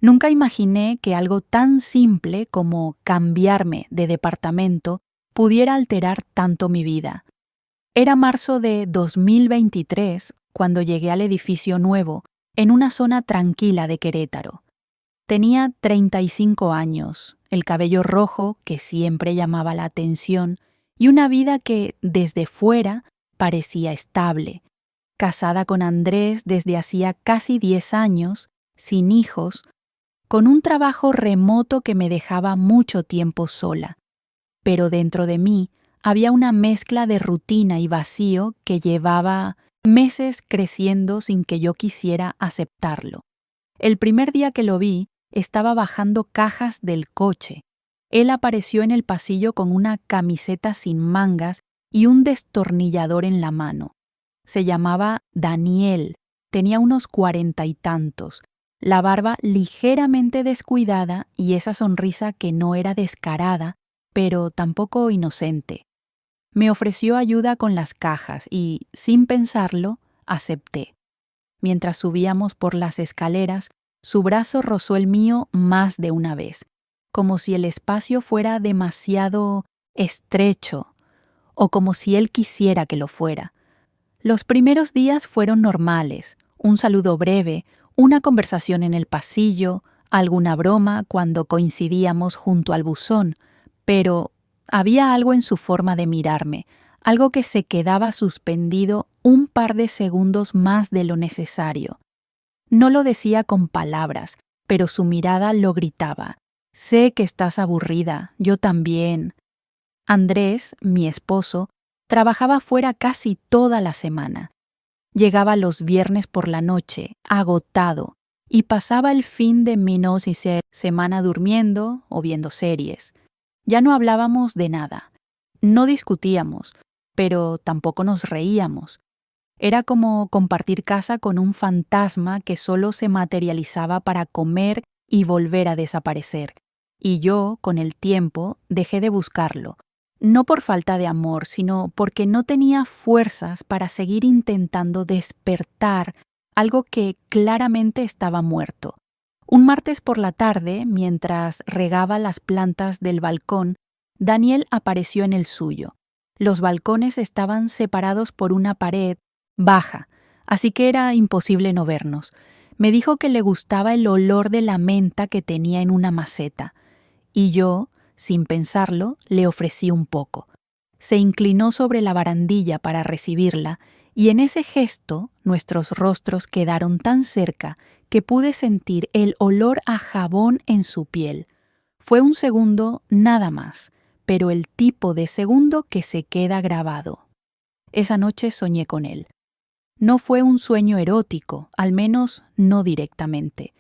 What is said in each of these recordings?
Nunca imaginé que algo tan simple como cambiarme de departamento pudiera alterar tanto mi vida. Era marzo de 2023 cuando llegué al edificio nuevo, en una zona tranquila de Querétaro. Tenía 35 años, el cabello rojo que siempre llamaba la atención y una vida que, desde fuera, parecía estable. Casada con Andrés desde hacía casi 10 años, sin hijos, con un trabajo remoto que me dejaba mucho tiempo sola. Pero dentro de mí había una mezcla de rutina y vacío que llevaba meses creciendo sin que yo quisiera aceptarlo. El primer día que lo vi, estaba bajando cajas del coche. Él apareció en el pasillo con una camiseta sin mangas y un destornillador en la mano. Se llamaba Daniel, tenía unos 40 y tantos, la barba ligeramente descuidada y esa sonrisa que no era descarada, pero tampoco inocente. Me ofreció ayuda con las cajas y, sin pensarlo, acepté. Mientras subíamos por las escaleras, su brazo rozó el mío más de una vez, como si el espacio fuera demasiado estrecho o como si él quisiera que lo fuera. Los primeros días fueron normales, un saludo breve, una conversación en el pasillo, alguna broma cuando coincidíamos junto al buzón, pero había algo en su forma de mirarme, algo que se quedaba suspendido un par de segundos más de lo necesario. No lo decía con palabras, pero su mirada lo gritaba. Sé que estás aburrida, yo también. Andrés, mi esposo, trabajaba fuera casi toda la semana. Llegaba los viernes por la noche, agotado, y pasaba el fin de semana durmiendo o viendo series. Ya no hablábamos de nada. No discutíamos, pero tampoco nos reíamos. Era como compartir casa con un fantasma que solo se materializaba para comer y volver a desaparecer. Y yo, con el tiempo, dejé de buscarlo. No por falta de amor, sino porque no tenía fuerzas para seguir intentando despertar algo que claramente estaba muerto. Un martes por la tarde, mientras regaba las plantas del balcón, Daniel apareció en el suyo. Los balcones estaban separados por una pared baja, así que era imposible no vernos. Me dijo que le gustaba el olor de la menta que tenía en una maceta, y yo, sin pensarlo, le ofrecí un poco. Se inclinó sobre la barandilla para recibirla, y en ese gesto nuestros rostros quedaron tan cerca que pude sentir el olor a jabón en su piel. Fue un segundo nada más, pero el tipo de segundo que se queda grabado. Esa noche soñé con él. No fue un sueño erótico, al menos no directamente.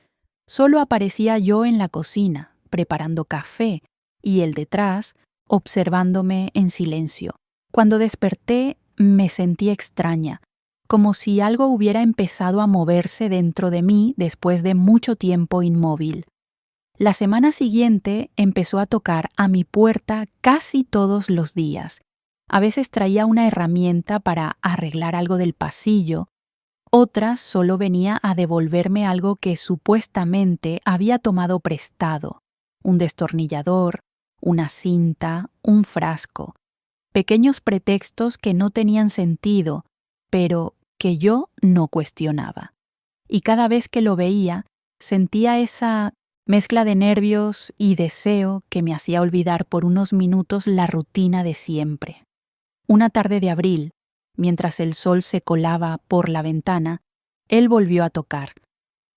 Solo aparecía yo en la cocina, preparando café, y él detrás, observándome en silencio. Cuando desperté, me sentí extraña, como si algo hubiera empezado a moverse dentro de mí después de mucho tiempo inmóvil. La semana siguiente empezó a tocar a mi puerta casi todos los días. A veces traía una herramienta para arreglar algo del pasillo, otras solo venía a devolverme algo que supuestamente había tomado prestado, un destornillador, una cinta, un frasco, pequeños pretextos que no tenían sentido, pero que yo no cuestionaba. Y cada vez que lo veía, sentía esa mezcla de nervios y deseo que me hacía olvidar por unos minutos la rutina de siempre. Una tarde de abril, mientras el sol se colaba por la ventana, él volvió a tocar.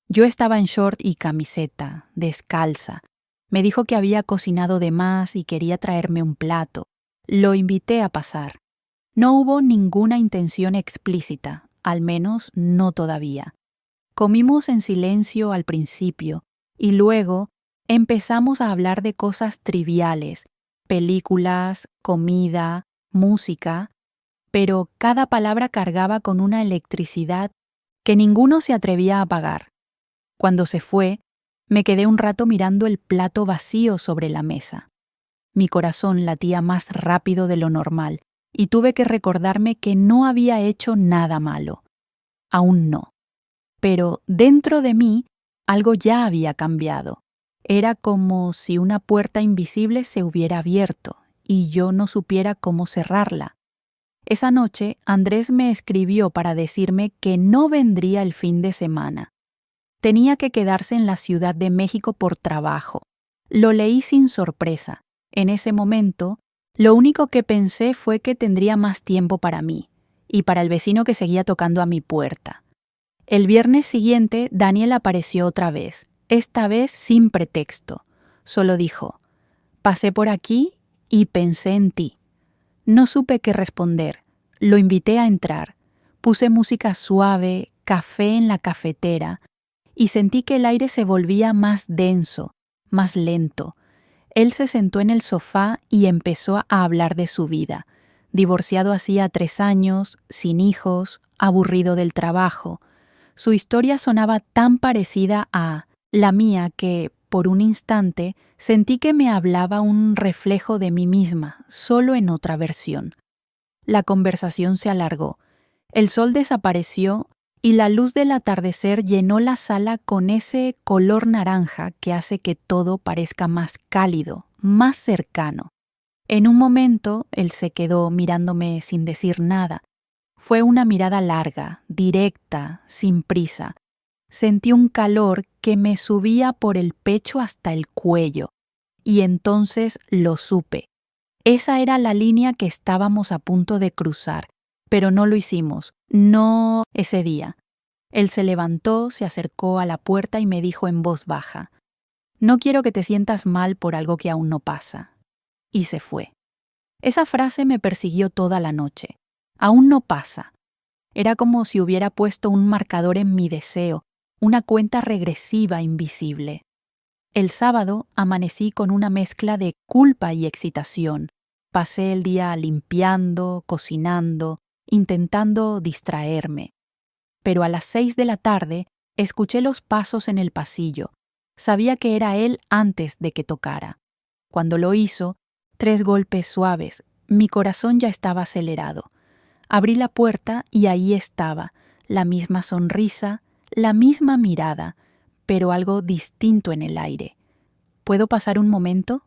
Yo estaba en short y camiseta, descalza. Me dijo que había cocinado de más y quería traerme un plato. Lo invité a pasar. No hubo ninguna intención explícita, al menos no todavía. Comimos en silencio al principio y luego empezamos a hablar de cosas triviales, películas, comida, música, pero cada palabra cargaba con una electricidad que ninguno se atrevía a apagar. Cuando se fue, me quedé un rato mirando el plato vacío sobre la mesa. Mi corazón latía más rápido de lo normal y tuve que recordarme que no había hecho nada malo. Aún no. Pero dentro de mí algo ya había cambiado. Era como si una puerta invisible se hubiera abierto y yo no supiera cómo cerrarla. Esa noche, Andrés me escribió para decirme que no vendría el fin de semana. Tenía que quedarse en la Ciudad de México por trabajo. Lo leí sin sorpresa. En ese momento, lo único que pensé fue que tendría más tiempo para mí y para el vecino que seguía tocando a mi puerta. El viernes siguiente, Daniel apareció otra vez, esta vez sin pretexto. Solo dijo: «Pasé por aquí y pensé en ti». No supe qué responder. Lo invité a entrar. Puse música suave, café en la cafetera, y sentí que el aire se volvía más denso, más lento. Él se sentó en el sofá y empezó a hablar de su vida. Divorciado hacía 3 años, sin hijos, aburrido del trabajo. Su historia sonaba tan parecida a la mía que, por un instante, sentí que me hablaba un reflejo de mí misma, solo en otra versión. La conversación se alargó. El sol desapareció y la luz del atardecer llenó la sala con ese color naranja que hace que todo parezca más cálido, más cercano. En un momento, él se quedó mirándome sin decir nada. Fue una mirada larga, directa, sin prisa. Sentí un calor que me subía por el pecho hasta el cuello. Y entonces lo supe. Esa era la línea que estábamos a punto de cruzar, pero no lo hicimos, no ese día. Él se levantó, se acercó a la puerta y me dijo en voz baja: «No quiero que te sientas mal por algo que aún no pasa». Y se fue. Esa frase me persiguió toda la noche. Aún no pasa. Era como si hubiera puesto un marcador en mi deseo, una cuenta regresiva invisible. El sábado amanecí con una mezcla de culpa y excitación. Pasé el día limpiando, cocinando, intentando distraerme. Pero a las 6 de la tarde escuché los pasos en el pasillo. Sabía que era él antes de que tocara. Cuando lo hizo, 3 golpes suaves. Mi corazón ya estaba acelerado. Abrí la puerta y ahí estaba, la misma sonrisa, la misma mirada, pero algo distinto en el aire. «¿Puedo pasar un momento?»,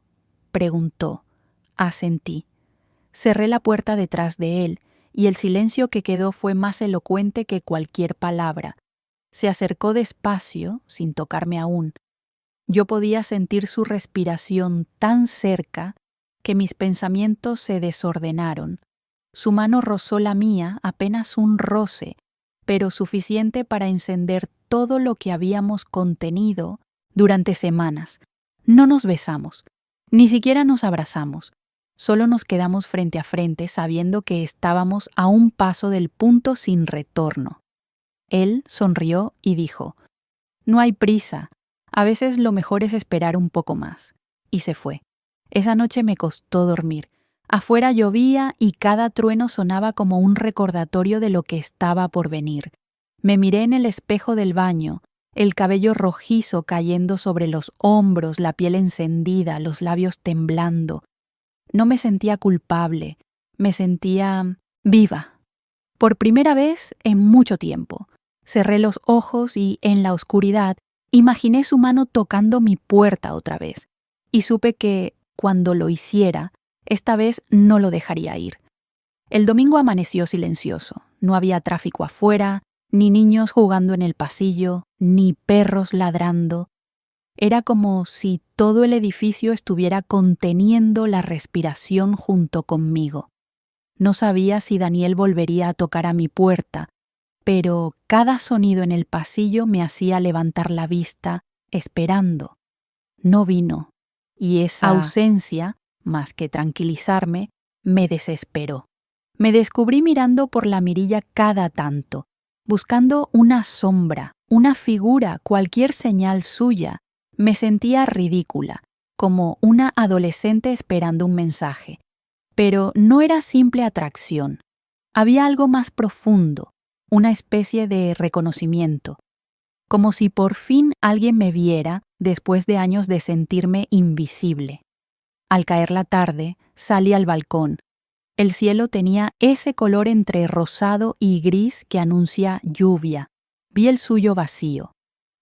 preguntó. Asentí. Cerré la puerta detrás de él, y el silencio que quedó fue más elocuente que cualquier palabra. Se acercó despacio, sin tocarme aún. Yo podía sentir su respiración tan cerca que mis pensamientos se desordenaron. Su mano rozó la mía, apenas un roce, pero suficiente para encender todo lo que habíamos contenido durante semanas. No nos besamos, ni siquiera nos abrazamos. Solo nos quedamos frente a frente sabiendo que estábamos a un paso del punto sin retorno. Él sonrió y dijo: «No hay prisa, a veces lo mejor es esperar un poco más». Y se fue. Esa noche me costó dormir. Afuera llovía y cada trueno sonaba como un recordatorio de lo que estaba por venir. Me miré en el espejo del baño, el cabello rojizo cayendo sobre los hombros, la piel encendida, los labios temblando. No me sentía culpable, me sentía viva. Por primera vez en mucho tiempo. Cerré los ojos y, en la oscuridad, imaginé su mano tocando mi puerta otra vez. Y supe que, cuando lo hiciera, esta vez no lo dejaría ir. El domingo amaneció silencioso. No había tráfico afuera, ni niños jugando en el pasillo, ni perros ladrando. Era como si todo el edificio estuviera conteniendo la respiración junto conmigo. No sabía si Daniel volvería a tocar a mi puerta, pero cada sonido en el pasillo me hacía levantar la vista, esperando. No vino, y esa ausencia, más que tranquilizarme, me desesperó. Me descubrí mirando por la mirilla cada tanto, buscando una sombra, una figura, cualquier señal suya. Me sentía ridícula, como una adolescente esperando un mensaje. Pero no era simple atracción. Había algo más profundo, una especie de reconocimiento. Como si por fin alguien me viera después de años de sentirme invisible. Al caer la tarde, salí al balcón. El cielo tenía ese color entre rosado y gris que anuncia lluvia. Vi el suyo vacío.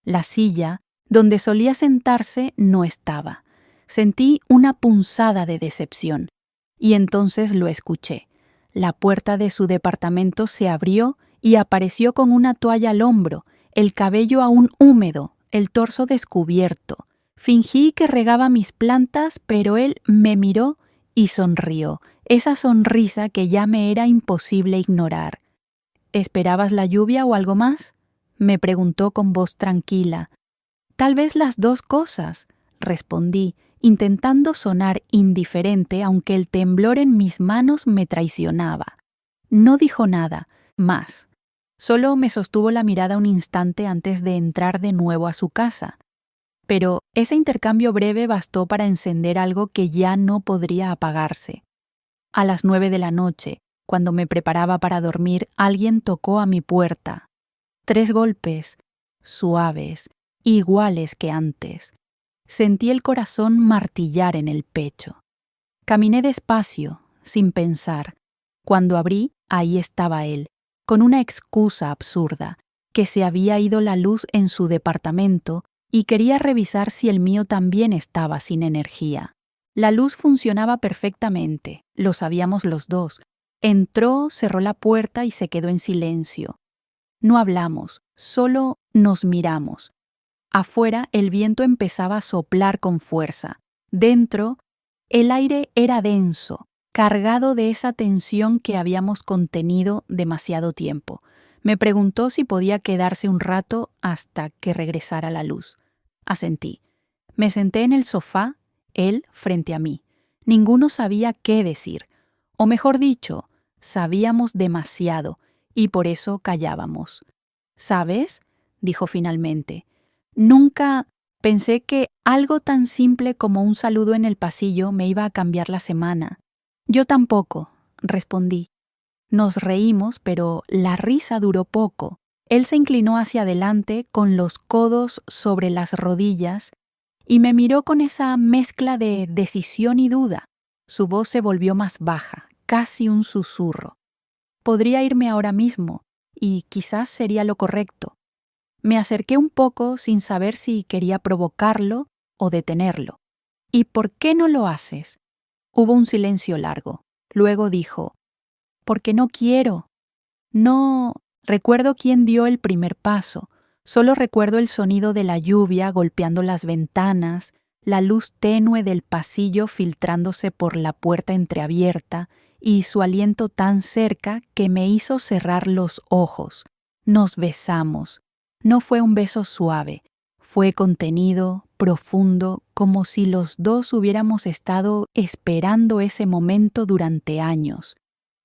La silla, Donde solía sentarse no estaba. Sentí una punzada de decepción. Y entonces lo escuché. La puerta de su departamento se abrió y apareció con una toalla al hombro, el cabello aún húmedo, el torso descubierto. Fingí que regaba mis plantas, pero él me miró y sonrió, esa sonrisa que ya me era imposible ignorar. ¿Esperabas la lluvia o algo más?, me preguntó con voz tranquila. Tal vez las dos cosas, respondí, intentando sonar indiferente aunque el temblor en mis manos me traicionaba. No dijo nada más. Solo me sostuvo la mirada un instante antes de entrar de nuevo a su casa. Pero ese intercambio breve bastó para encender algo que ya no podría apagarse. A las 9 de la noche, cuando me preparaba para dormir, alguien tocó a mi puerta. 3 golpes, suaves, iguales que antes. Sentí el corazón martillar en el pecho. Caminé despacio, sin pensar. Cuando abrí, ahí estaba él, con una excusa absurda, que se había ido la luz en su departamento y quería revisar si el mío también estaba sin energía. La luz funcionaba perfectamente, lo sabíamos los dos. Entró, cerró la puerta y se quedó en silencio. No hablamos, solo nos miramos. Afuera el viento empezaba a soplar con fuerza. Dentro, el aire era denso, cargado de esa tensión que habíamos contenido demasiado tiempo. Me preguntó si podía quedarse un rato hasta que regresara la luz. Asentí. Me senté en el sofá, él frente a mí. Ninguno sabía qué decir. O mejor dicho, sabíamos demasiado, y por eso callábamos. ¿Sabes?, dijo finalmente. Nunca pensé que algo tan simple como un saludo en el pasillo me iba a cambiar la semana. Yo tampoco, respondí. Nos reímos, pero la risa duró poco. Él se inclinó hacia adelante con los codos sobre las rodillas y me miró con esa mezcla de decisión y duda. Su voz se volvió más baja, casi un susurro. Podría irme ahora mismo, y quizás sería lo correcto. Me acerqué un poco sin saber si quería provocarlo o detenerlo. ¿Y por qué no lo haces? Hubo un silencio largo. Luego dijo, «Porque no quiero. No recuerdo quién dio el primer paso. Solo recuerdo el sonido de la lluvia golpeando las ventanas, la luz tenue del pasillo filtrándose por la puerta entreabierta y su aliento tan cerca que me hizo cerrar los ojos. Nos besamos. No fue un beso suave, fue contenido, profundo, como si los dos hubiéramos estado esperando ese momento durante años.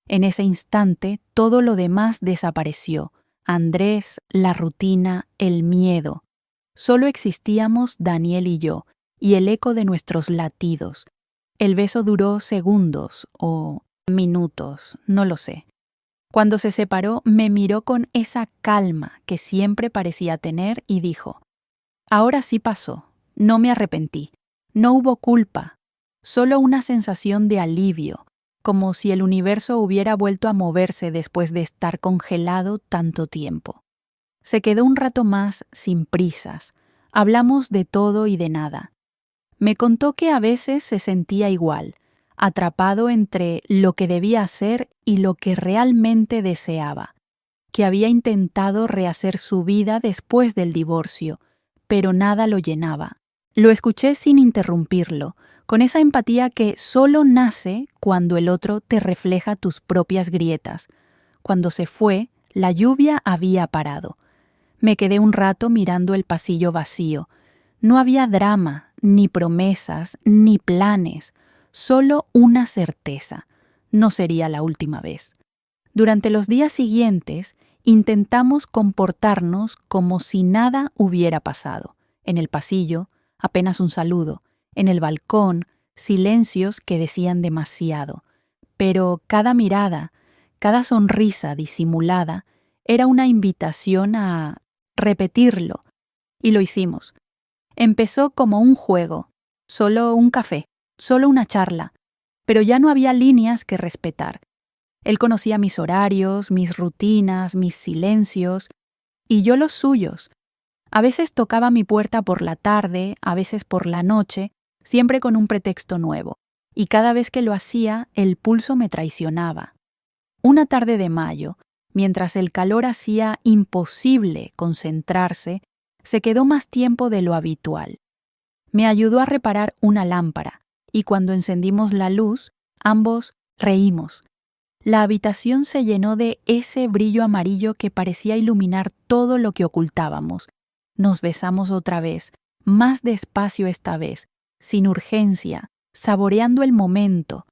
En ese instante todo lo demás desapareció. Andrés, la rutina, el miedo. Solo existíamos Daniel y yo, y el eco de nuestros latidos. El beso duró segundos o minutos, no lo sé. Cuando se separó, me miró con esa calma que siempre parecía tener y dijo, «Ahora sí pasó, no me arrepentí, no hubo culpa, solo una sensación de alivio, como si el universo hubiera vuelto a moverse después de estar congelado tanto tiempo». Se quedó un rato más sin prisas, hablamos de todo y de nada. Me contó que a veces se sentía igual, atrapado entre lo que debía hacer y lo que realmente deseaba, que había intentado rehacer su vida después del divorcio, pero nada lo llenaba. Lo escuché sin interrumpirlo, con esa empatía que solo nace cuando el otro te refleja tus propias grietas. Cuando se fue, la lluvia había parado. Me quedé un rato mirando el pasillo vacío. No había drama, ni promesas, ni planes, solo una certeza: no sería la última vez. Durante los días siguientes, intentamos comportarnos como si nada hubiera pasado. En el pasillo, apenas un saludo. En el balcón, silencios que decían demasiado. Pero cada mirada, cada sonrisa disimulada, era una invitación a repetirlo. Y lo hicimos. Empezó como un juego, solo un café, solo una charla, pero ya no había líneas que respetar. Él conocía mis horarios, mis rutinas, mis silencios, y yo los suyos. A veces tocaba mi puerta por la tarde, a veces por la noche, siempre con un pretexto nuevo, y cada vez que lo hacía, el pulso me traicionaba. Una tarde de mayo, mientras el calor hacía imposible concentrarse, se quedó más tiempo de lo habitual. Me ayudó a reparar una lámpara, y cuando encendimos la luz, ambos reímos. La habitación se llenó de ese brillo amarillo que parecía iluminar todo lo que ocultábamos. Nos besamos otra vez, más despacio esta vez, sin urgencia, saboreando el momento.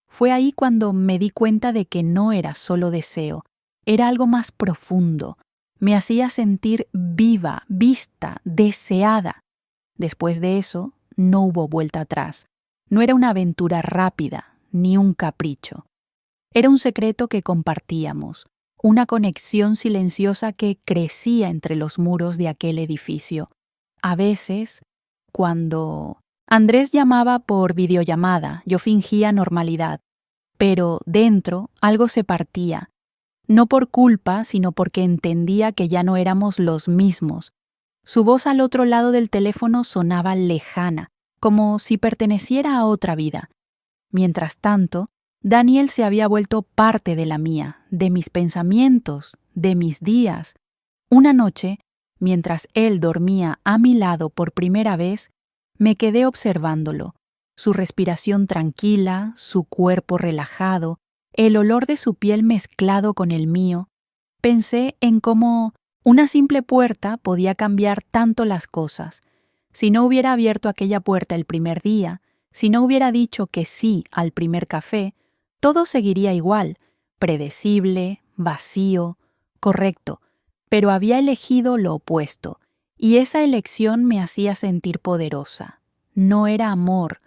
Fue ahí cuando me di cuenta de que no era solo deseo, era algo más profundo. Me hacía sentir viva, vista, deseada. Después de eso, no hubo vuelta atrás. No era una aventura rápida, ni un capricho. Era un secreto que compartíamos, una conexión silenciosa que crecía entre los muros de aquel edificio. A veces, cuando Andrés llamaba por videollamada, yo fingía normalidad, pero dentro algo se partía, no por culpa, sino porque entendía que ya no éramos los mismos. Su voz al otro lado del teléfono sonaba lejana, como si perteneciera a otra vida. Mientras tanto, Daniel se había vuelto parte de la mía, de mis pensamientos, de mis días. Una noche, mientras él dormía a mi lado por primera vez, me quedé observándolo, su respiración tranquila, su cuerpo relajado, el olor de su piel mezclado con el mío. Pensé en cómo una simple puerta podía cambiar tanto las cosas. Si no hubiera abierto aquella puerta el primer día, si no hubiera dicho que sí al primer café, todo seguiría igual, predecible, vacío, correcto, pero había elegido lo opuesto, y esa elección me hacía sentir poderosa. No era amor,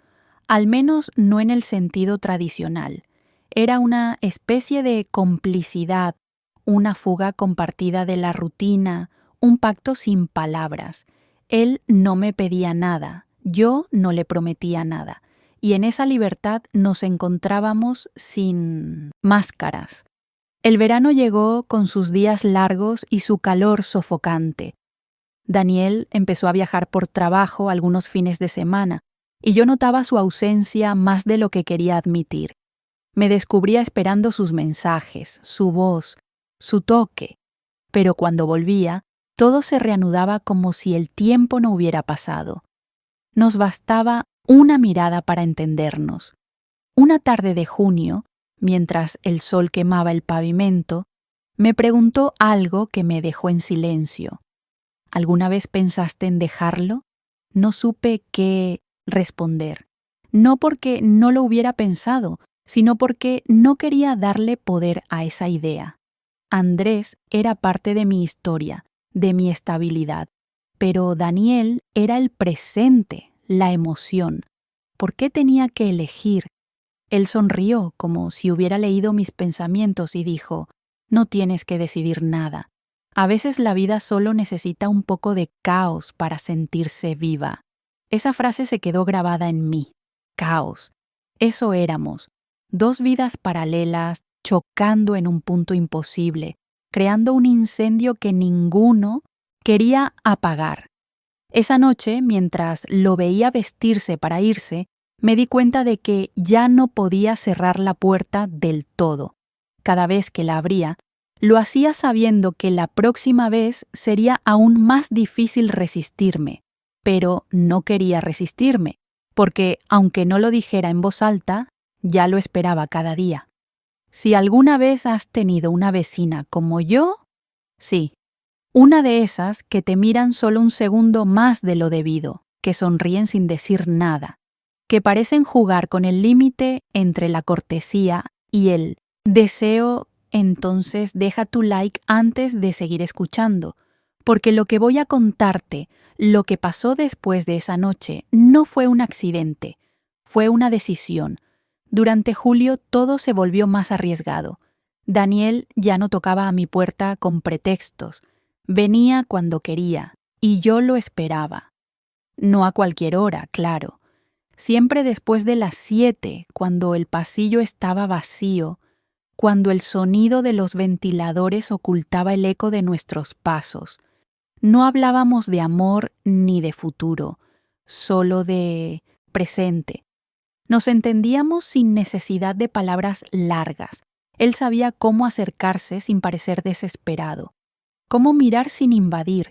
al menos no en el sentido tradicional. Era una especie de complicidad, una fuga compartida de la rutina, un pacto sin palabras. Él no me pedía nada, yo no le prometía nada, y en esa libertad nos encontrábamos sin máscaras. El verano llegó con sus días largos y su calor sofocante. Daniel empezó a viajar por trabajo algunos fines de semana, y yo notaba su ausencia más de lo que quería admitir. Me descubría esperando sus mensajes, su voz, su toque, pero cuando volvía, todo se reanudaba como si el tiempo no hubiera pasado. Nos bastaba una mirada para entendernos. Una tarde de junio, mientras el sol quemaba el pavimento, me preguntó algo que me dejó en silencio. ¿Alguna vez pensaste en dejarlo? No supe qué responder. No porque no lo hubiera pensado, sino porque no quería darle poder a esa idea. Andrés era parte de mi historia, de mi estabilidad, pero Daniel era el presente, la emoción. ¿Por qué tenía que elegir? Él sonrió como si hubiera leído mis pensamientos y dijo, no tienes que decidir nada. A veces la vida solo necesita un poco de caos para sentirse viva. Esa frase se quedó grabada en mí. Caos. Eso éramos. Dos vidas paralelas, chocando en un punto imposible, creando un incendio que ninguno quería apagar. Esa noche, mientras lo veía vestirse para irse, me di cuenta de que ya no podía cerrar la puerta del todo. Cada vez que la abría, lo hacía sabiendo que la próxima vez sería aún más difícil resistirme, pero no quería resistirme, porque, aunque no lo dijera en voz alta, ya lo esperaba cada día. Si alguna vez has tenido una vecina como yo, sí, una de esas que te miran solo un segundo más de lo debido, que sonríen sin decir nada, que parecen jugar con el límite entre la cortesía y el deseo, entonces deja tu like antes de seguir escuchando, porque lo que voy a contarte, lo que pasó después de esa noche, no fue un accidente, fue una decisión. Durante julio todo se volvió más arriesgado. Daniel ya no tocaba a mi puerta con pretextos. Venía cuando quería, y yo lo esperaba. No a cualquier hora, claro. Siempre después de las 7, cuando el pasillo estaba vacío, cuando el sonido de los ventiladores ocultaba el eco de nuestros pasos. No hablábamos de amor ni de futuro, solo de presente. Nos entendíamos sin necesidad de palabras largas. Él sabía cómo acercarse sin parecer desesperado, cómo mirar sin invadir,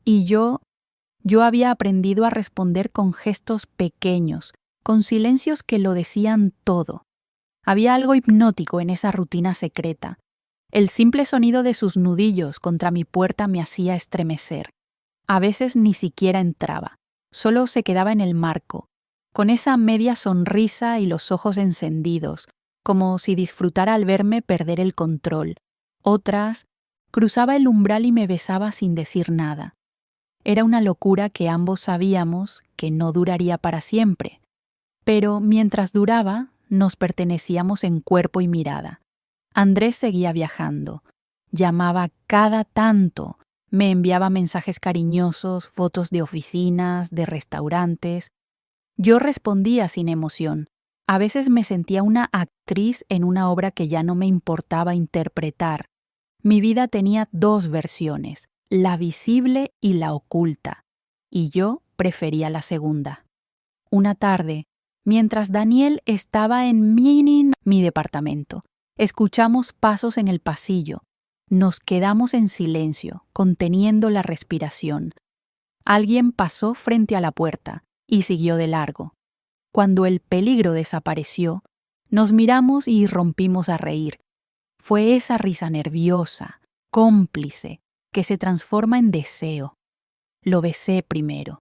y yo había aprendido a responder con gestos pequeños, con silencios que lo decían todo. Había algo hipnótico en esa rutina secreta. El simple sonido de sus nudillos contra mi puerta me hacía estremecer. A veces ni siquiera entraba, solo se quedaba en el marco, con esa media sonrisa y los ojos encendidos, como si disfrutara al verme perder el control. Otras, cruzaba el umbral y me besaba sin decir nada. Era una locura que ambos sabíamos que no duraría para siempre, pero mientras duraba, nos pertenecíamos en cuerpo y mirada. Andrés seguía viajando. Llamaba cada tanto, me enviaba mensajes cariñosos, fotos de oficinas, de restaurantes. Yo respondía sin emoción. A veces me sentía una actriz en una obra que ya no me importaba interpretar. Mi vida tenía dos versiones, la visible y la oculta, y yo prefería la segunda. Una tarde, mientras Daniel estaba en mi departamento, escuchamos pasos en el pasillo. Nos quedamos en silencio, conteniendo la respiración. Alguien pasó frente a la puerta y siguió de largo. Cuando el peligro desapareció, nos miramos y rompimos a reír. Fue esa risa nerviosa, cómplice, que se transforma en deseo. Lo besé primero.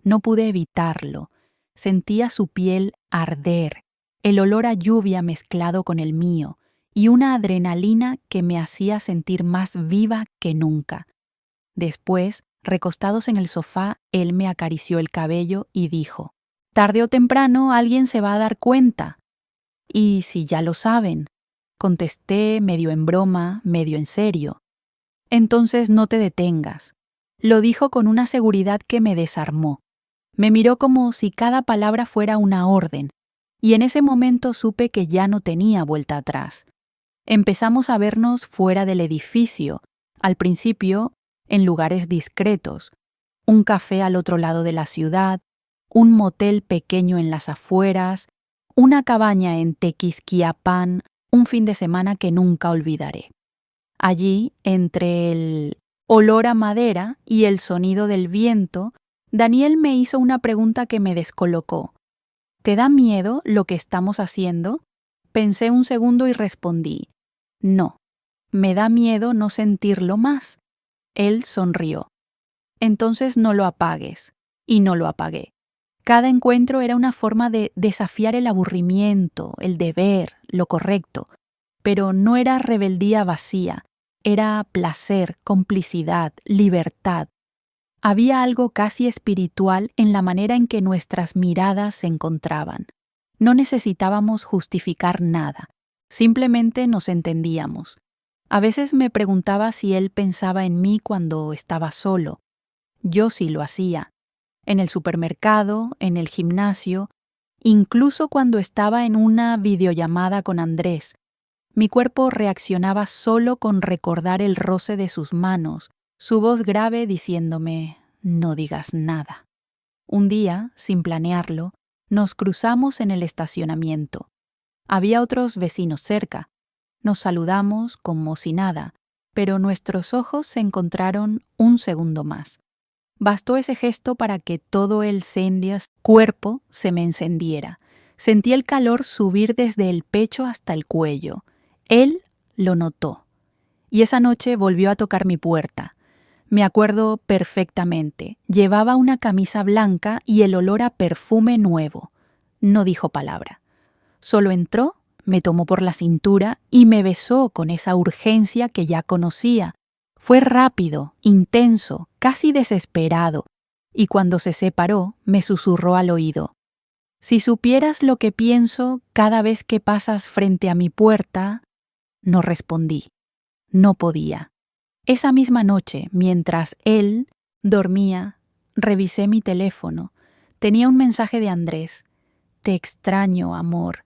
No pude evitarlo. Sentía su piel arder, el olor a lluvia mezclado con el mío, y una adrenalina que me hacía sentir más viva que nunca. Después, recostados en el sofá, él me acarició el cabello y dijo: «Tarde o temprano alguien se va a dar cuenta». «¿Y si ya lo saben?», contesté medio en broma, medio en serio. «Entonces no te detengas». Lo dijo con una seguridad que me desarmó. Me miró como si cada palabra fuera una orden, y en ese momento supe que ya no tenía vuelta atrás. Empezamos a vernos fuera del edificio, al principio en lugares discretos, un café al otro lado de la ciudad, un motel pequeño en las afueras, una cabaña en Tequisquiapan, un fin de semana que nunca olvidaré. Allí, entre el olor a madera y el sonido del viento, Daniel me hizo una pregunta que me descolocó. ¿Te da miedo lo que estamos haciendo? Pensé un segundo y respondí: no, me da miedo no sentirlo más. Él sonrió. Entonces no lo apagues. Y no lo apagué. Cada encuentro era una forma de desafiar el aburrimiento, el deber, lo correcto. Pero no era rebeldía vacía, era placer, complicidad, libertad. Había algo casi espiritual en la manera en que nuestras miradas se encontraban. No necesitábamos justificar nada, simplemente nos entendíamos. A veces me preguntaba si él pensaba en mí cuando estaba solo. Yo sí lo hacía. En el supermercado, en el gimnasio, incluso cuando estaba en una videollamada con Andrés. Mi cuerpo reaccionaba solo con recordar el roce de sus manos, su voz grave diciéndome: no digas nada. Un día, sin planearlo, nos cruzamos en el estacionamiento. Había otros vecinos cerca. Nos saludamos como si nada, pero nuestros ojos se encontraron un segundo más. Bastó ese gesto para que todo el cuerpo se me encendiera. Sentí el calor subir desde el pecho hasta el cuello. Él lo notó. Y esa noche volvió a tocar mi puerta. Me acuerdo perfectamente. Llevaba una camisa blanca y el olor a perfume nuevo. No dijo palabra. Solo entró, me tomó por la cintura y me besó con esa urgencia que ya conocía. Fue rápido, intenso, casi desesperado, y cuando se separó, me susurró al oído: «Si supieras lo que pienso cada vez que pasas frente a mi puerta». No respondí. No podía. Esa misma noche, mientras él dormía, revisé mi teléfono. Tenía un mensaje de Andrés: «Te extraño, amor.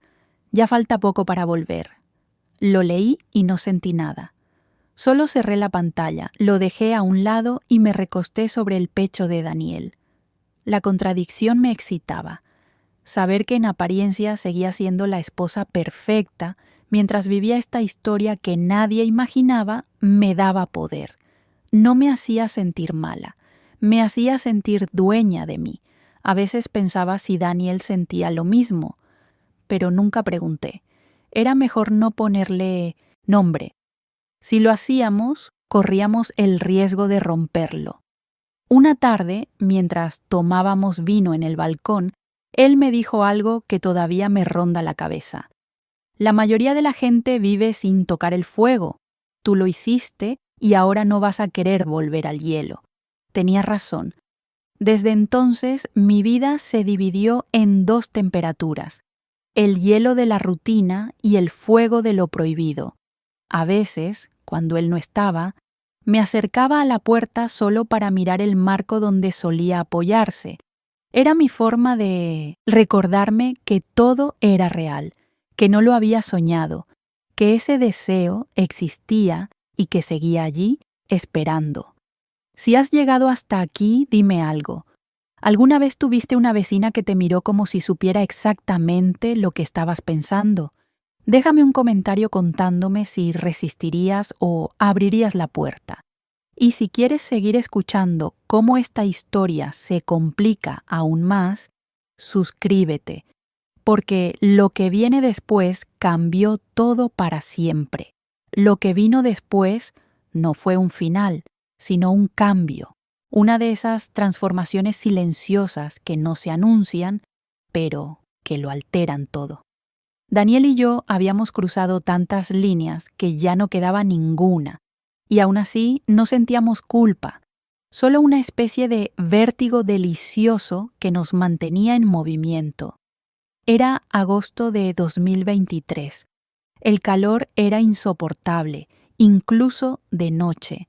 Ya falta poco para volver». Lo leí y no sentí nada. Solo cerré la pantalla, lo dejé a un lado y me recosté sobre el pecho de Daniel. La contradicción me excitaba. Saber que en apariencia seguía siendo la esposa perfecta mientras vivía esta historia que nadie imaginaba me daba poder. No me hacía sentir mala, me hacía sentir dueña de mí. A veces pensaba si Daniel sentía lo mismo, pero nunca pregunté. Era mejor no ponerle nombre. Si lo hacíamos, corríamos el riesgo de romperlo. Una tarde, mientras tomábamos vino en el balcón, él me dijo algo que todavía me ronda la cabeza. La mayoría de la gente vive sin tocar el fuego. Tú lo hiciste y ahora no vas a querer volver al hielo. Tenía razón. Desde entonces mi vida se dividió en dos temperaturas: el hielo de la rutina y el fuego de lo prohibido. A veces, cuando él no estaba, me acercaba a la puerta solo para mirar el marco donde solía apoyarse. Era mi forma de recordarme que todo era real, que no lo había soñado, que ese deseo existía y que seguía allí esperando. Si has llegado hasta aquí, dime algo. ¿Alguna vez tuviste una vecina que te miró como si supiera exactamente lo que estabas pensando? Déjame un comentario contándome si resistirías o abrirías la puerta. Y si quieres seguir escuchando cómo esta historia se complica aún más, suscríbete, porque lo que viene después cambió todo para siempre. Lo que vino después no fue un final, sino un cambio, una de esas transformaciones silenciosas que no se anuncian, pero que lo alteran todo. Daniel y yo habíamos cruzado tantas líneas que ya no quedaba ninguna, y aún así no sentíamos culpa, solo una especie de vértigo delicioso que nos mantenía en movimiento. Era agosto de 2023. El calor era insoportable, incluso de noche.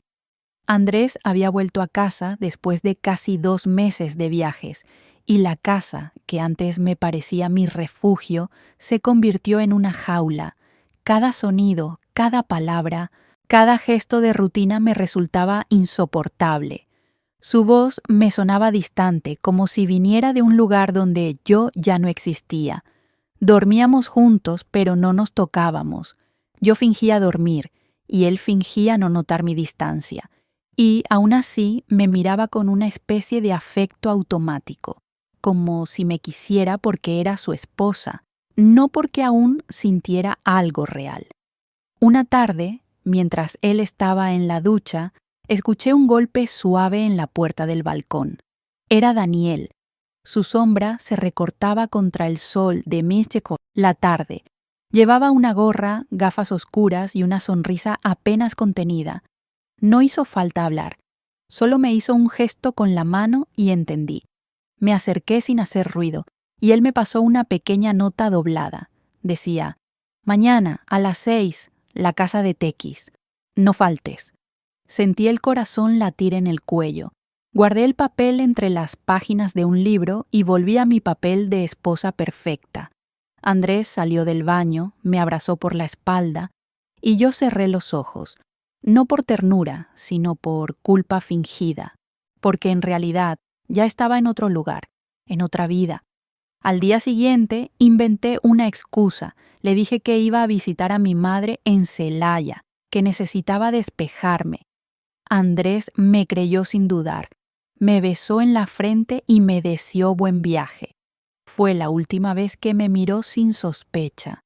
Andrés había vuelto a casa después de casi 2 meses de viajes, y la casa, que antes me parecía mi refugio, se convirtió en una jaula. Cada sonido, cada palabra, cada gesto de rutina me resultaba insoportable. Su voz me sonaba distante, como si viniera de un lugar donde yo ya no existía. Dormíamos juntos, pero no nos tocábamos. Yo fingía dormir, y él fingía no notar mi distancia. Y aún así me miraba con una especie de afecto automático, como si me quisiera porque era su esposa, no porque aún sintiera algo real. Una tarde, mientras él estaba en la ducha, escuché un golpe suave en la puerta del balcón. Era Daniel. Su sombra se recortaba contra el sol de Místico la tarde. Llevaba una gorra, gafas oscuras y una sonrisa apenas contenida. No hizo falta hablar. Solo me hizo un gesto con la mano y entendí. Me acerqué sin hacer ruido, y él me pasó una pequeña nota doblada. Decía: «Mañana, a las 6, la casa de Tequis. No faltes». Sentí el corazón latir en el cuello. Guardé el papel entre las páginas de un libro y volví a mi papel de esposa perfecta. Andrés salió del baño, me abrazó por la espalda, y yo cerré los ojos, no por ternura, sino por culpa fingida, porque en realidad ya estaba en otro lugar, en otra vida. Al día siguiente inventé una excusa. Le dije que iba a visitar a mi madre en Celaya, que necesitaba despejarme. Andrés me creyó sin dudar. Me besó en la frente y me deseó buen viaje. Fue la última vez que me miró sin sospecha.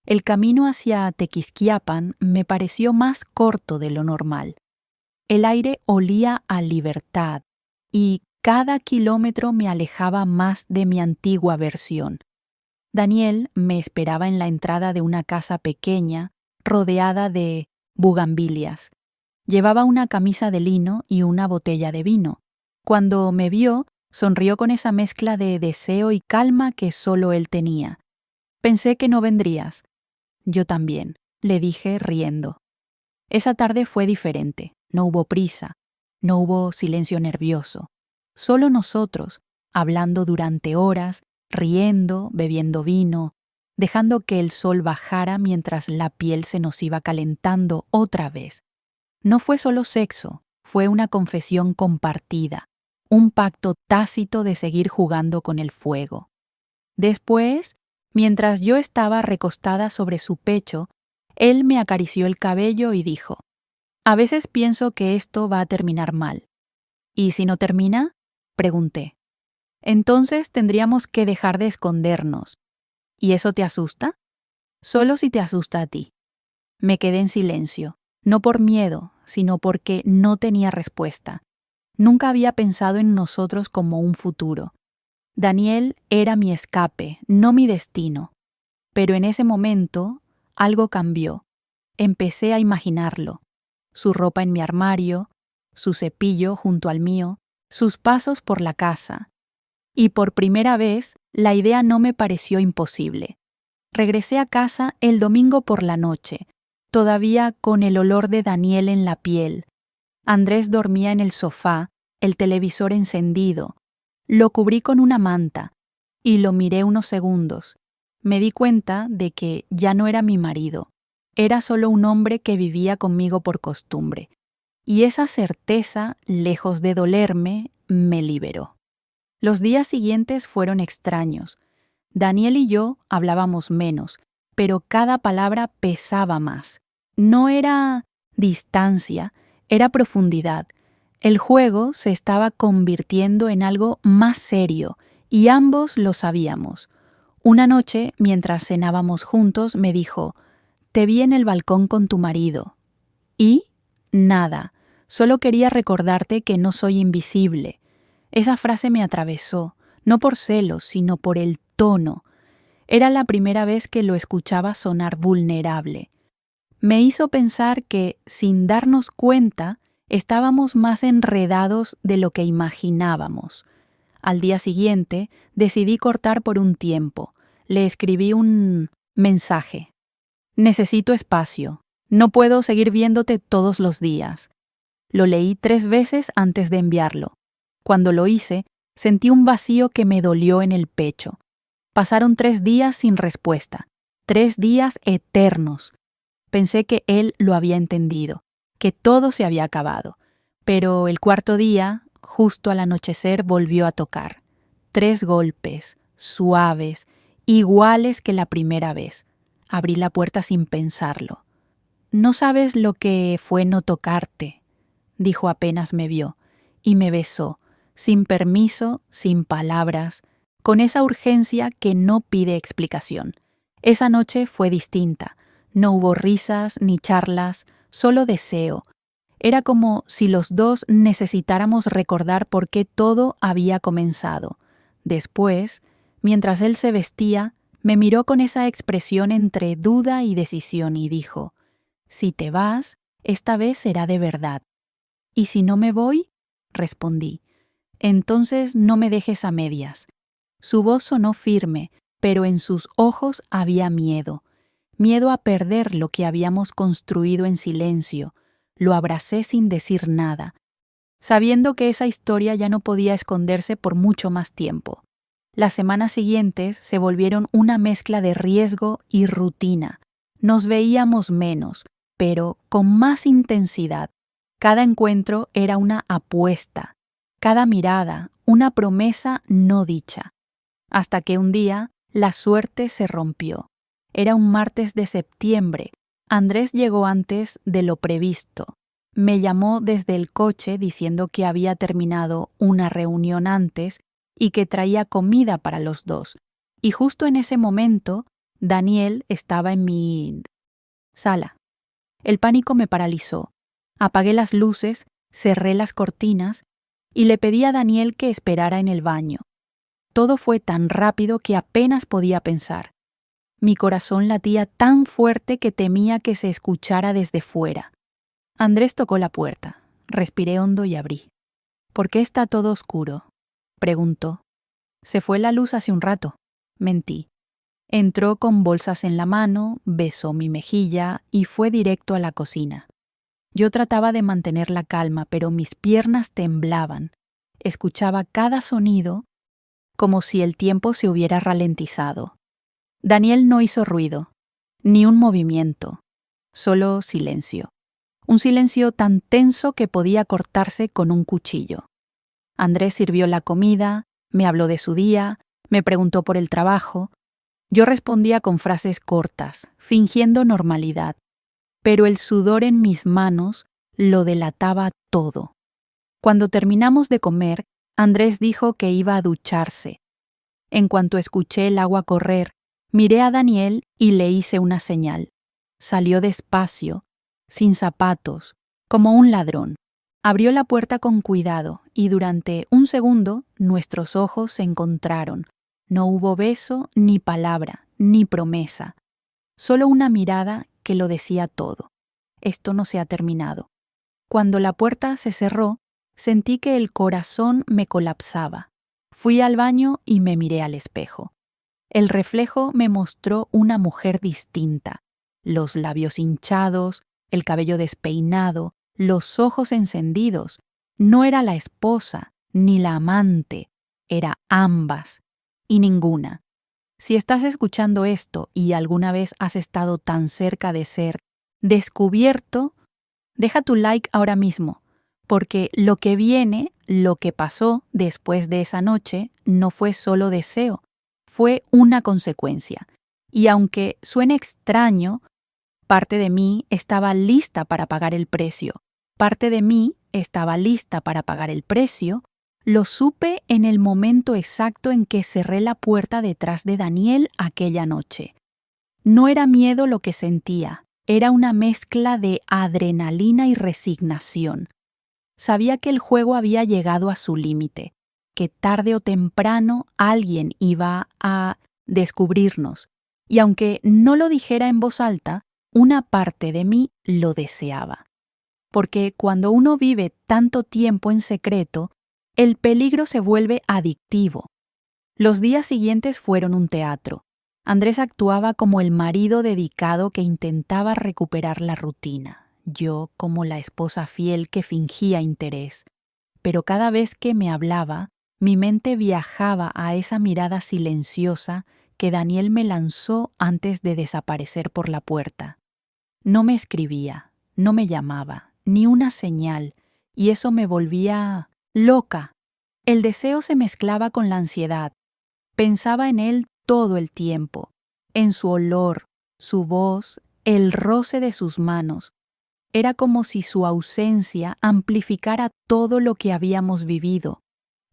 El camino hacia Tequisquiapan me pareció más corto de lo normal. El aire olía a libertad y cada kilómetro me alejaba más de mi antigua versión. Daniel me esperaba en la entrada de una casa pequeña, rodeada de bugambilias. Llevaba una camisa de lino y una botella de vino. Cuando me vio, sonrió con esa mezcla de deseo y calma que solo él tenía. «Pensé que no vendrías». «Yo también», le dije riendo. Esa tarde fue diferente. No hubo prisa, no hubo silencio nervioso. Solo nosotros, hablando durante horas, riendo, bebiendo vino, dejando que el sol bajara mientras la piel se nos iba calentando otra vez. No fue solo sexo, fue una confesión compartida, un pacto tácito de seguir jugando con el fuego. Después, mientras yo estaba recostada sobre su pecho, él me acarició el cabello y dijo: «A veces pienso que esto va a terminar mal». «¿Y si no termina?», pregunté. «Entonces tendríamos que dejar de escondernos». «¿Y eso te asusta?». «Solo si te asusta a ti». Me quedé en silencio, no por miedo, sino porque no tenía respuesta. Nunca había pensado en nosotros como un futuro. Daniel era mi escape, no mi destino. Pero en ese momento, algo cambió. Empecé a imaginarlo. Su ropa en mi armario, su cepillo junto al mío, sus pasos por la casa. Y por primera vez, la idea no me pareció imposible. Regresé a casa el domingo por la noche, todavía con el olor de Daniel en la piel. Andrés dormía en el sofá, el televisor encendido. Lo cubrí con una manta y lo miré unos segundos. Me di cuenta de que ya no era mi marido. Era solo un hombre que vivía conmigo por costumbre. Y esa certeza, lejos de dolerme, me liberó. Los días siguientes fueron extraños. Daniel y yo hablábamos menos, pero cada palabra pesaba más. No era distancia, era profundidad. El juego se estaba convirtiendo en algo más serio, y ambos lo sabíamos. Una noche, mientras cenábamos juntos, me dijo: «Te vi en el balcón con tu marido». Y nada, solo quería recordarte que no soy invisible. Esa frase me atravesó, no por celos, sino por el tono. Era la primera vez que lo escuchaba sonar vulnerable. Me hizo pensar que, sin darnos cuenta, estábamos más enredados de lo que imaginábamos. Al día siguiente, decidí cortar por un tiempo. Le escribí un mensaje. «Necesito espacio. No puedo seguir viéndote todos los días». Lo leí 3 veces antes de enviarlo. Cuando lo hice, sentí un vacío que me dolió en el pecho. Pasaron 3 días sin respuesta. 3 días eternos. Pensé que él lo había entendido, que todo se había acabado. Pero el 4.º día, justo al anochecer, volvió a tocar. 3 golpes, suaves, iguales que la primera vez. Abrí la puerta sin pensarlo. «No sabes lo que fue no tocarte», dijo apenas me vio, y me besó, sin permiso, sin palabras, con esa urgencia que no pide explicación. Esa noche fue distinta. No hubo risas ni charlas, solo deseo. Era como si los dos necesitáramos recordar por qué todo había comenzado. Después, mientras él se vestía, me miró con esa expresión entre duda y decisión y dijo: «Si te vas, esta vez será de verdad». «¿Y si no me voy?», respondí. «Entonces no me dejes a medias». Su voz sonó firme, pero en sus ojos había miedo. Miedo a perder lo que habíamos construido en silencio. Lo abracé sin decir nada, sabiendo que esa historia ya no podía esconderse por mucho más tiempo. Las semanas siguientes se volvieron una mezcla de riesgo y rutina. Nos veíamos menos, pero con más intensidad. Cada encuentro era una apuesta, cada mirada una promesa no dicha. Hasta que un día la suerte se rompió. Era un martes de septiembre. Andrés llegó antes de lo previsto. Me llamó desde el coche diciendo que había terminado una reunión antes y que traía comida para los dos. Y justo en ese momento, Daniel estaba en mi sala. El pánico me paralizó. Apagué las luces, cerré las cortinas y le pedí a Daniel que esperara en el baño. Todo fue tan rápido que apenas podía pensar. Mi corazón latía tan fuerte que temía que se escuchara desde fuera. Andrés tocó la puerta. Respiré hondo y abrí. «¿Por qué está todo oscuro?», preguntó. «Se fue la luz hace un rato», mentí. Entró con bolsas en la mano, besó mi mejilla y fue directo a la cocina. Yo trataba de mantener la calma, pero mis piernas temblaban. Escuchaba cada sonido como si el tiempo se hubiera ralentizado. Daniel no hizo ruido, ni un movimiento, solo silencio. un silencio tan tenso que podía cortarse con un cuchillo. Andrés sirvió la comida, me habló de su día, me preguntó por el trabajo. Yo respondía con frases cortas, fingiendo normalidad, pero el sudor en mis manos lo delataba todo. Cuando terminamos de comer, Andrés dijo que iba a ducharse. En cuanto escuché el agua correr, miré a Daniel y le hice una señal. Salió despacio, sin zapatos, como un ladrón. Abrió la puerta con cuidado y durante un segundo nuestros ojos se encontraron. No hubo beso, ni palabra, ni promesa. Solo una mirada que lo decía todo. Esto no se ha terminado. Cuando la puerta se cerró, sentí que el corazón me colapsaba. Fui al baño y me miré al espejo. El reflejo me mostró una mujer distinta. Los labios hinchados, el cabello despeinado, los ojos encendidos. No era la esposa, ni la amante. Era ambas. Y ninguna. Si estás escuchando esto y alguna vez has estado tan cerca de ser descubierto, deja tu like ahora mismo, porque lo que viene, lo que pasó después de esa noche, no fue solo deseo, fue una consecuencia. Y aunque suene extraño, parte de mí estaba lista para pagar el precio. Parte de mí estaba lista para pagar el precio. Lo supe en el momento exacto en que cerré la puerta detrás de Daniel aquella noche. No era miedo lo que sentía, era una mezcla de adrenalina y resignación. Sabía que el juego había llegado a su límite, que tarde o temprano alguien iba a descubrirnos, y aunque no lo dijera en voz alta, una parte de mí lo deseaba. Porque cuando uno vive tanto tiempo en secreto, el peligro se vuelve adictivo. Los días siguientes fueron un teatro. Andrés actuaba como el marido dedicado que intentaba recuperar la rutina, yo como la esposa fiel que fingía interés. Pero cada vez que me hablaba, mi mente viajaba a esa mirada silenciosa que Daniel me lanzó antes de desaparecer por la puerta. No me escribía, no me llamaba, ni una señal, y eso me volvía loca. El deseo se mezclaba con la ansiedad. Pensaba en él todo el tiempo, en su olor, su voz, el roce de sus manos. Era como si su ausencia amplificara todo lo que habíamos vivido.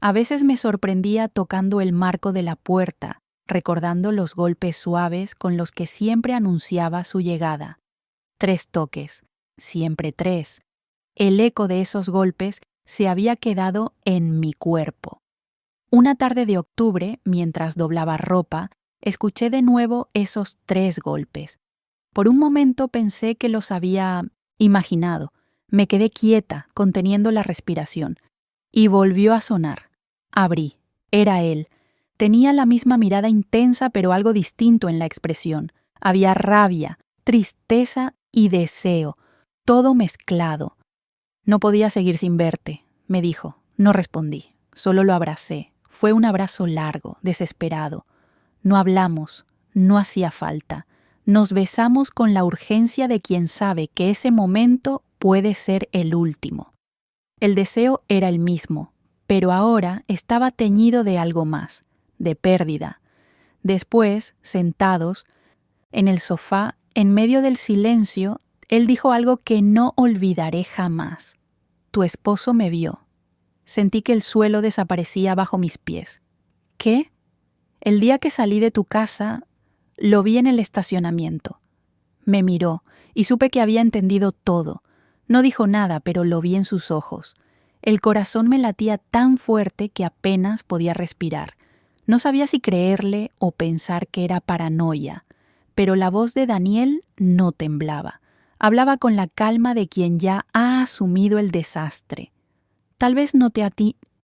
A veces me sorprendía tocando el marco de la puerta, recordando los golpes suaves con los que siempre anunciaba su llegada. 3 toques, siempre 3. El eco de esos golpes se había quedado en mi cuerpo. Una tarde de octubre, mientras doblaba ropa, escuché de nuevo esos 3 golpes. Por un momento pensé que los había imaginado. Me quedé quieta, conteniendo la respiración. Y volvió a sonar. Abrí. Era él. Tenía la misma mirada intensa, pero algo distinto en la expresión. Había rabia, tristeza y deseo, todo mezclado. No podía seguir sin verte, me dijo. No respondí, solo lo abracé. Fue un abrazo largo, desesperado. No hablamos, no hacía falta. Nos besamos con la urgencia de quien sabe que ese momento puede ser el último. El deseo era el mismo, pero ahora estaba teñido de algo más, de pérdida. Después, sentados, en el sofá, en medio del silencio, él dijo algo que no olvidaré jamás. Tu esposo me vio. Sentí que el suelo desaparecía bajo mis pies. ¿Qué? El día que salí de tu casa, lo vi en el estacionamiento. Me miró y supe que había entendido todo. No dijo nada, pero lo vi en sus ojos. El corazón me latía tan fuerte que apenas podía respirar. No sabía si creerle o pensar que era paranoia, pero la voz de Daniel no temblaba. Hablaba con la calma de quien ya ha asumido el desastre. Tal vez no te ha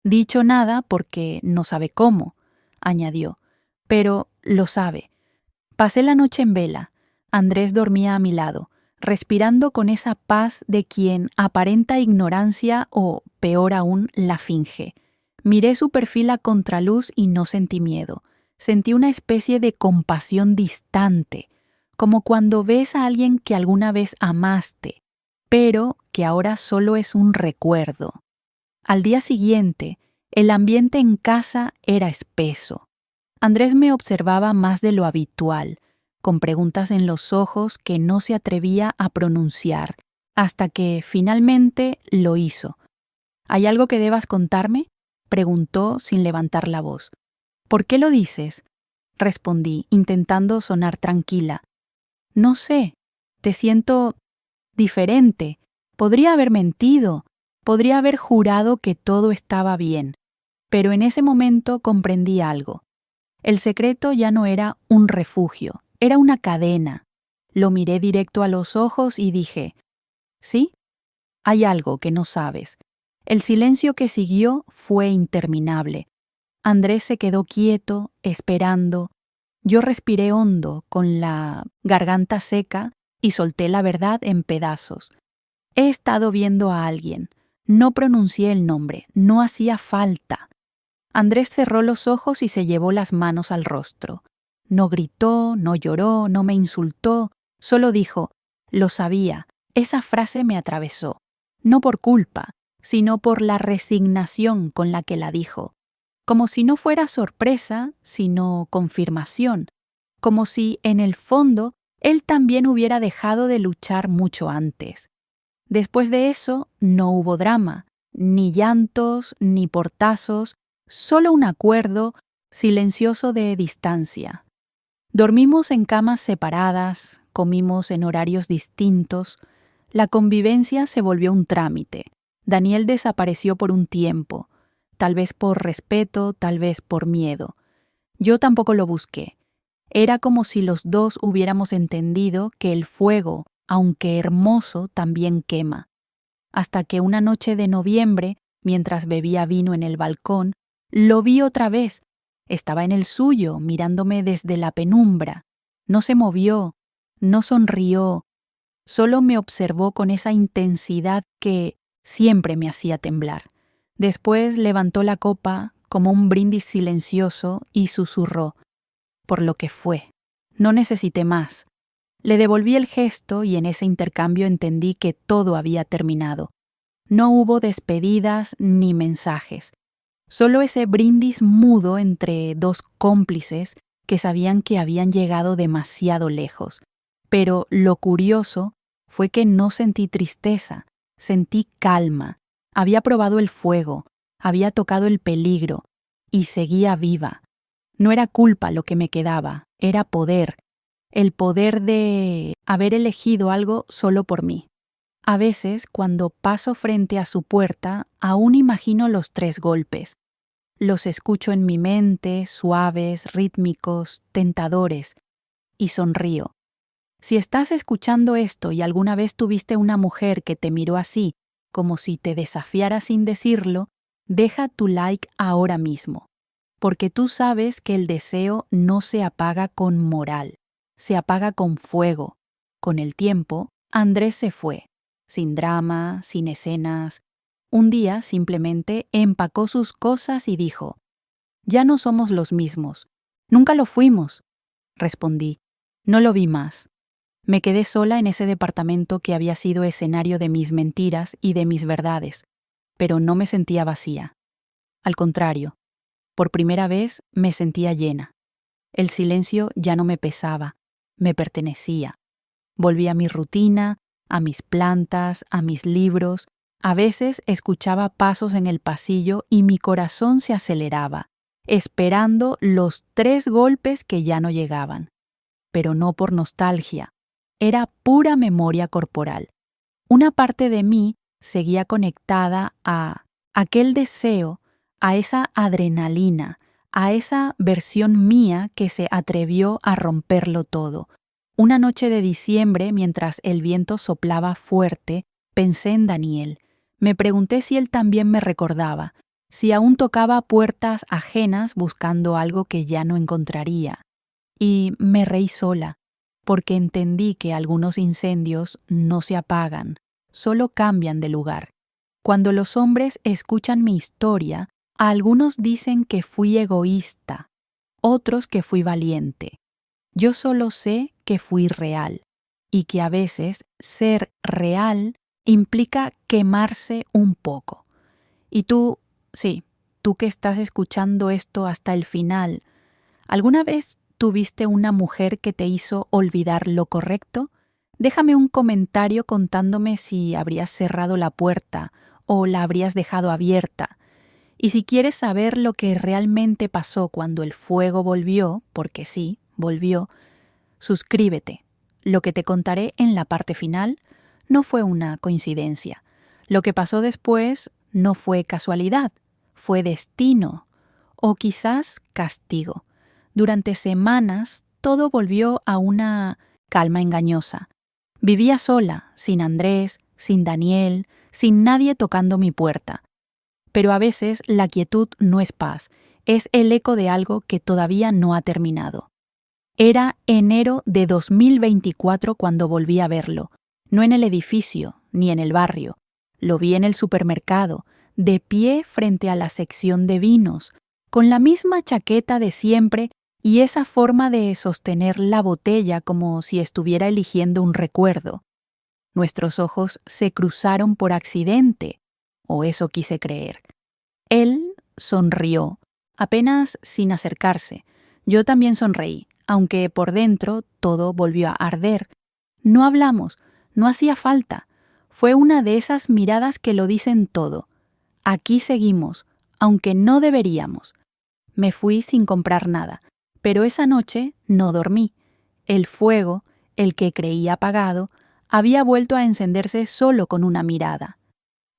dicho nada porque no sabe cómo, añadió, pero lo sabe. Pasé la noche en vela. Andrés dormía a mi lado, respirando con esa paz de quien aparenta ignorancia o, peor aún, la finge. Miré su perfil a contraluz y no sentí miedo. Sentí una especie de compasión distante, como cuando ves a alguien que alguna vez amaste. pero que ahora solo es un recuerdo. Al día siguiente, el ambiente en casa era espeso. Andrés me observaba más de lo habitual, con preguntas en los ojos que no se atrevía a pronunciar, hasta que finalmente lo hizo. ¿Hay algo que debas contarme?, preguntó sin levantar la voz. ¿Por qué lo dices?, respondí, intentando sonar tranquila. No sé, te siento diferente. Podría haber mentido, podría haber jurado que todo estaba bien, pero en ese momento comprendí algo. El secreto ya no era un refugio, era una cadena. Lo miré directo a los ojos y dije, ¿sí? Hay algo que no sabes. El silencio que siguió fue interminable. Andrés se quedó quieto, esperando. Yo respiré hondo, con la garganta seca, y solté la verdad en pedazos. He estado viendo a alguien. No pronuncié el nombre, no hacía falta. Andrés cerró los ojos y se llevó las manos al rostro. No gritó, no lloró, no me insultó, solo dijo, lo sabía. Esa frase me atravesó, no por culpa, sino por la resignación con la que la dijo. Como si no fuera sorpresa, sino confirmación, como si, en el fondo, él también hubiera dejado de luchar mucho antes. Después de eso, no hubo drama, ni llantos, ni portazos, solo un acuerdo silencioso de distancia. Dormimos en camas separadas, comimos en horarios distintos. La convivencia se volvió un trámite. Daniel desapareció por un tiempo, tal vez por respeto, tal vez por miedo. Yo tampoco lo busqué. Era como si los dos hubiéramos entendido que el fuego, aunque hermoso, también quema. Hasta que una noche de noviembre, mientras bebía vino en el balcón, lo vi otra vez. Estaba en el suyo, mirándome desde la penumbra. No se movió, no sonrió, solo me observó con esa intensidad que siempre me hacía temblar. Después levantó la copa como un brindis silencioso y susurró, por lo que fue. No necesité más. Le devolví el gesto y en ese intercambio entendí que todo había terminado. No hubo despedidas ni mensajes. Solo ese brindis mudo entre dos cómplices que sabían que habían llegado demasiado lejos. Pero lo curioso fue que no sentí tristeza, sentí calma. Había probado el fuego, había tocado el peligro y seguía viva. No era culpa lo que me quedaba, era poder. El poder de haber elegido algo solo por mí. A veces, cuando paso frente a su puerta, aún imagino los 3 golpes. Los escucho en mi mente, suaves, rítmicos, tentadores, y sonrío. Si estás escuchando esto y alguna vez tuviste una mujer que te miró así, como si te desafiara sin decirlo, deja tu like ahora mismo, porque tú sabes que el deseo no se apaga con moral, se apaga con fuego. Con el tiempo, Andrés se fue, sin drama, sin escenas. Un día simplemente empacó sus cosas y dijo, «Ya no somos los mismos. Nunca lo fuimos», respondí. No lo vi más. Me quedé sola en ese departamento que había sido escenario de mis mentiras y de mis verdades, pero no me sentía vacía. Al contrario, por primera vez me sentía llena. El silencio ya no me pesaba, me pertenecía. Volví a mi rutina, a mis plantas, a mis libros. A veces escuchaba pasos en el pasillo y mi corazón se aceleraba, esperando los 3 golpes que ya no llegaban. Pero no por nostalgia, era pura memoria corporal. Una parte de mí seguía conectada a aquel deseo, a esa adrenalina, a esa versión mía que se atrevió a romperlo todo. Una noche de diciembre, mientras el viento soplaba fuerte, pensé en Daniel. Me pregunté si él también me recordaba, si aún tocaba puertas ajenas buscando algo que ya no encontraría. Y me reí sola, porque entendí que algunos incendios no se apagan, solo cambian de lugar. Cuando los hombres escuchan mi historia, a algunos dicen que fui egoísta, otros que fui valiente. Yo solo sé que fui real, y que a veces ser real implica quemarse un poco. Y tú, sí, tú que estás escuchando esto hasta el final, ¿alguna vez tuviste una mujer que te hizo olvidar lo correcto? Déjame un comentario contándome si habrías cerrado la puerta o la habrías dejado abierta. Y si quieres saber lo que realmente pasó cuando el fuego volvió, porque sí, volvió, suscríbete. Lo que te contaré en la parte final no fue una coincidencia. Lo que pasó después no fue casualidad, fue destino o quizás castigo. Durante semanas todo volvió a una calma engañosa. Vivía sola, sin Andrés, sin Daniel, sin nadie tocando mi puerta. Pero a veces la quietud no es paz, es el eco de algo que todavía no ha terminado. Era enero de 2024 cuando volví a verlo, no en el edificio ni en el barrio. Lo vi en el supermercado, de pie frente a la sección de vinos, con la misma chaqueta de siempre y esa forma de sostener la botella como si estuviera eligiendo un recuerdo. Nuestros ojos se cruzaron por accidente, o eso quise creer. Él sonrió, apenas sin acercarse. Yo también sonreí, aunque por dentro todo volvió a arder. No hablamos, no hacía falta. Fue una de esas miradas que lo dicen todo. Aquí seguimos, aunque no deberíamos. Me fui sin comprar nada, pero esa noche no dormí. El fuego, el que creía apagado, había vuelto a encenderse solo con una mirada.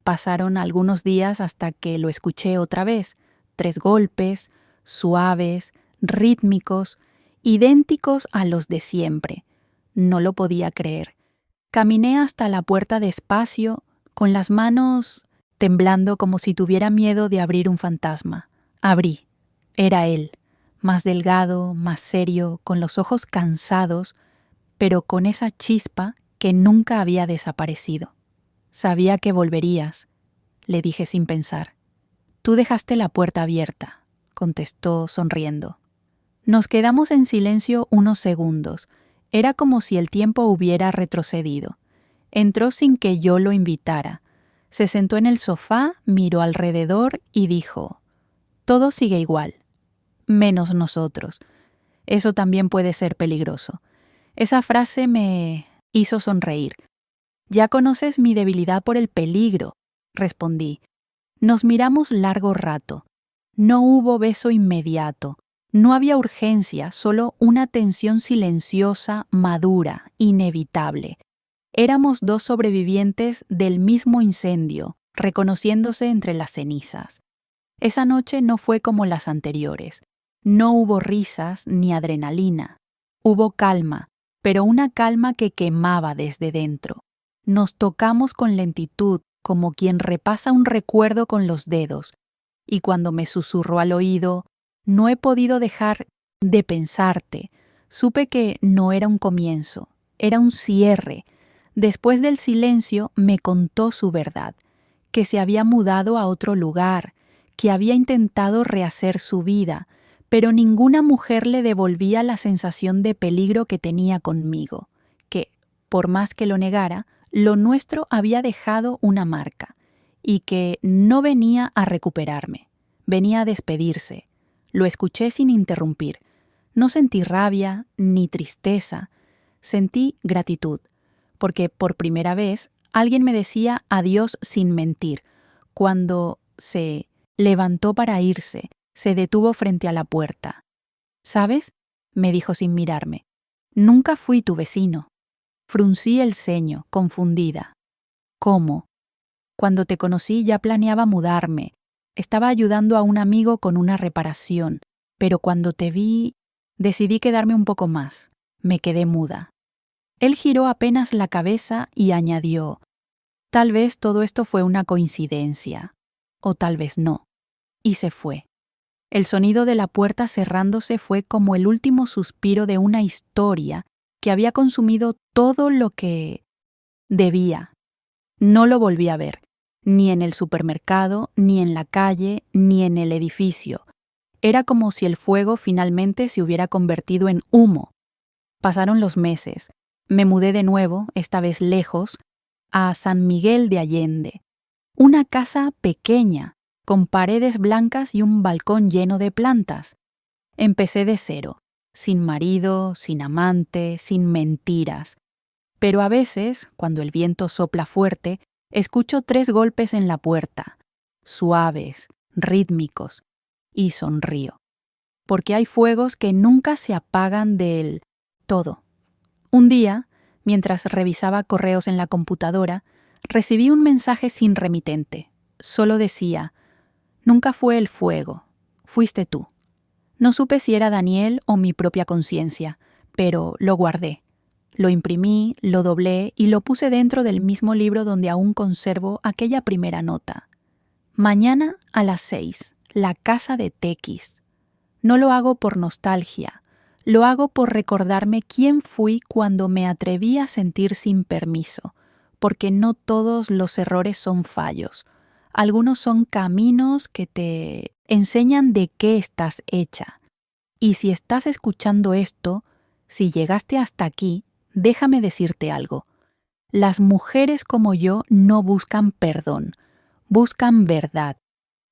Pasaron algunos días hasta que lo escuché otra vez. 3 golpes, suaves, rítmicos, idénticos a los de siempre. No lo podía creer. Caminé hasta la puerta despacio, con las manos temblando como si tuviera miedo de abrir un fantasma. Abrí. Era él, más delgado, más serio, con los ojos cansados, pero con esa chispa que nunca había desaparecido. Sabía que volverías, le dije sin pensar. Tú dejaste la puerta abierta, contestó sonriendo. Nos quedamos en silencio unos segundos. Era como si el tiempo hubiera retrocedido. Entró sin que yo lo invitara. Se sentó en el sofá, miró alrededor y dijo: todo sigue igual, menos nosotros. Eso también puede ser peligroso. Esa frase me hizo sonreír. Ya conoces mi debilidad por el peligro, respondí. Nos miramos largo rato. No hubo beso inmediato. No había urgencia, solo una tensión silenciosa, madura, inevitable. Éramos 2 sobrevivientes del mismo incendio, reconociéndose entre las cenizas. Esa noche no fue como las anteriores. No hubo risas ni adrenalina. Hubo calma, pero una calma que quemaba desde dentro. Nos tocamos con lentitud, como quien repasa un recuerdo con los dedos, y cuando me susurró al oído: no he podido dejar de pensarte, supe que no era un comienzo, era un cierre. Después del silencio me contó su verdad, que se había mudado a otro lugar, que había intentado rehacer su vida, pero ninguna mujer le devolvía la sensación de peligro que tenía conmigo, que, por más que lo negara, lo nuestro había dejado una marca, y que no venía a recuperarme, venía a despedirse. Lo escuché sin interrumpir. No sentí rabia ni tristeza, sentí gratitud, porque por primera vez alguien me decía adiós sin mentir. Cuando se levantó para irse, se detuvo frente a la puerta. ¿Sabes?, me dijo sin mirarme. Nunca fui tu vecino. Fruncí el ceño, confundida. ¿Cómo? Cuando te conocí ya planeaba mudarme. Estaba ayudando a un amigo con una reparación, pero cuando te vi, decidí quedarme un poco más. Me quedé muda. Él giró apenas la cabeza y añadió: tal vez todo esto fue una coincidencia, o tal vez no. Y se fue. El sonido de la puerta cerrándose fue como el último suspiro de una historia que había consumido todo lo que debía. No lo volví a ver, ni en el supermercado, ni en la calle, ni en el edificio. Era como si el fuego finalmente se hubiera convertido en humo. Pasaron los meses. Me mudé de nuevo, esta vez lejos, a San Miguel de Allende. Una casa pequeña, con paredes blancas y un balcón lleno de plantas. Empecé de cero, sin marido, sin amante, sin mentiras. Pero a veces, cuando el viento sopla fuerte, escucho 3 golpes en la puerta, suaves, rítmicos, y sonrío. Porque hay fuegos que nunca se apagan del todo. Un día, mientras revisaba correos en la computadora, recibí un mensaje sin remitente. Solo decía: nunca fue el fuego, fuiste tú. No supe si era Daniel o mi propia conciencia, pero lo guardé. Lo imprimí, lo doblé y lo puse dentro del mismo libro donde aún conservo aquella primera nota. Mañana a las 6, la casa de Tequis. No lo hago por nostalgia, lo hago por recordarme quién fui cuando me atreví a sentir sin permiso, porque no todos los errores son fallos. Algunos son caminos que te enseñan de qué estás hecha. Y si estás escuchando esto, si llegaste hasta aquí, déjame decirte algo. Las mujeres como yo no buscan perdón, buscan verdad.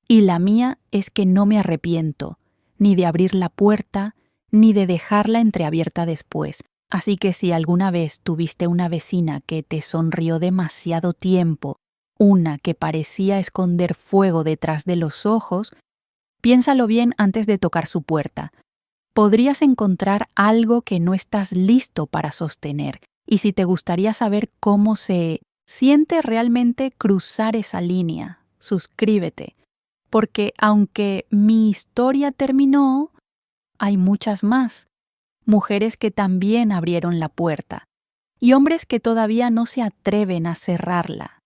Y la mía es que no me arrepiento, ni de abrir la puerta, ni de dejarla entreabierta después. Así que si alguna vez tuviste una vecina que te sonrió demasiado tiempo, una que parecía esconder fuego detrás de los ojos, piénsalo bien antes de tocar su puerta. Podrías encontrar algo que no estás listo para sostener. Y si te gustaría saber cómo se siente realmente cruzar esa línea, suscríbete. Porque aunque mi historia terminó, hay muchas más. Mujeres que también abrieron la puerta. Y hombres que todavía no se atreven a cerrarla.